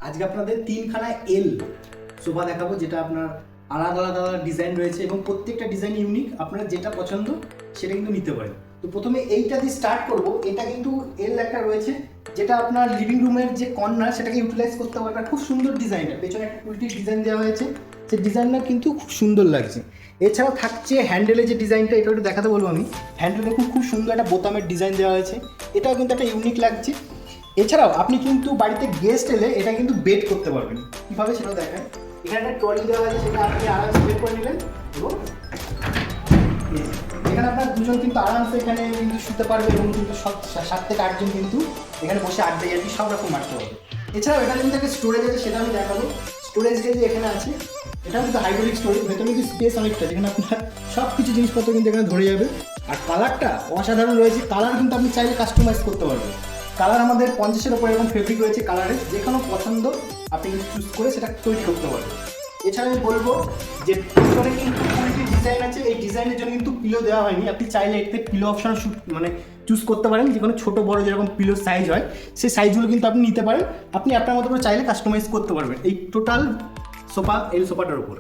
আজকে আপনাদের তিনখানা এল সোফা দেখাবো, যেটা আপনার আলাদা আলাদা ডিজাইন রয়েছে এবং প্রত্যেকটা ডিজাইন ইউনিক। আপনারা যেটা পছন্দ সেটা কিন্তু নিতে পারেন। তো প্রথমে এইটা দিয়ে স্টার্ট করব। এটা কিন্তু এল একটা রয়েছে, যেটা আপনার লিভিং রুমের যে কর্নার সেটাকে ইউটিলাইজ করতে পারবে। খুব সুন্দর ডিজাইনটা, পেছনে একটা উল্টি ডিজাইন দেওয়া হয়েছে, সেই ডিজাইনটা কিন্তু খুব সুন্দর লাগছে। এছাড়াও থাকছে হ্যান্ডেলের যে ডিজাইনটা, এটা একটু দেখাতে বলবো আমি। হ্যান্ডেলে খুব সুন্দর একটা বোতামের ডিজাইন দেওয়া হয়েছে, এটাও কিন্তু একটা ইউনিক লাগছে। এছাড়াও আপনি কিন্তু বাড়িতে গেস্ট এলে এটা কিন্তু বেড করতে পারবেন। কীভাবে সেটাও দেখেন। এখানে একটা ট্রলি দেওয়া আছে, সেটা আপনি আরামসে বেড করে নেবেন এবং এখানে আপনার দুজন কিন্তু আরামসে এখানে কিন্তু শুতে পারবে এবং কিন্তু 7 থেকে 8 জন কিন্তু এখানে বসে আড্ডা জাড্ডি সব রকম মারতে হবে। এছাড়াও এটা কিন্তু একটা স্টোরেজ আছে, সেটা আমি দেখাবো। স্টোরেজ যে এখানে আছে, এটা কিন্তু হাইড্রোলিক স্টোরেজ, ভেতরে কিন্তু স্পেস অনেকটা, যেখানে আপনার সব কিছু জিনিসপত্র কিন্তু এখানে ধরে যাবে। আর কালারটা অসাধারণ রয়েছে, কালার কিন্তু আপনি চাইলে কাস্টমাইজ করতে পারবেন। কালার আমাদের 50-এর উপরে এরকম ফেব্রিক রয়েছে কালারের, যে কোনো পছন্দ আপনি কিন্তু চুজ করে সেটা তৈরি করতে পারবেন। এছাড়া আমি বলবো যে পিছনে কিন্তু ডিজাইন আছে, এই ডিজাইনের জন্য কিন্তু পিলো দেওয়া হয়নি। আপনি চাইলে এতে পিলো অপশন মানে চুজ করতে পারেন, যে কোনো ছোটো বড়ো যেরকম পিলো সাইজ হয় সেই সাইজগুলো কিন্তু আপনি নিতে পারেন। আপনি আপনার মতো করে চাইলে কাস্টমাইজ করতে পারবেন এই টোটাল সোফা, এই সোফাটার উপর।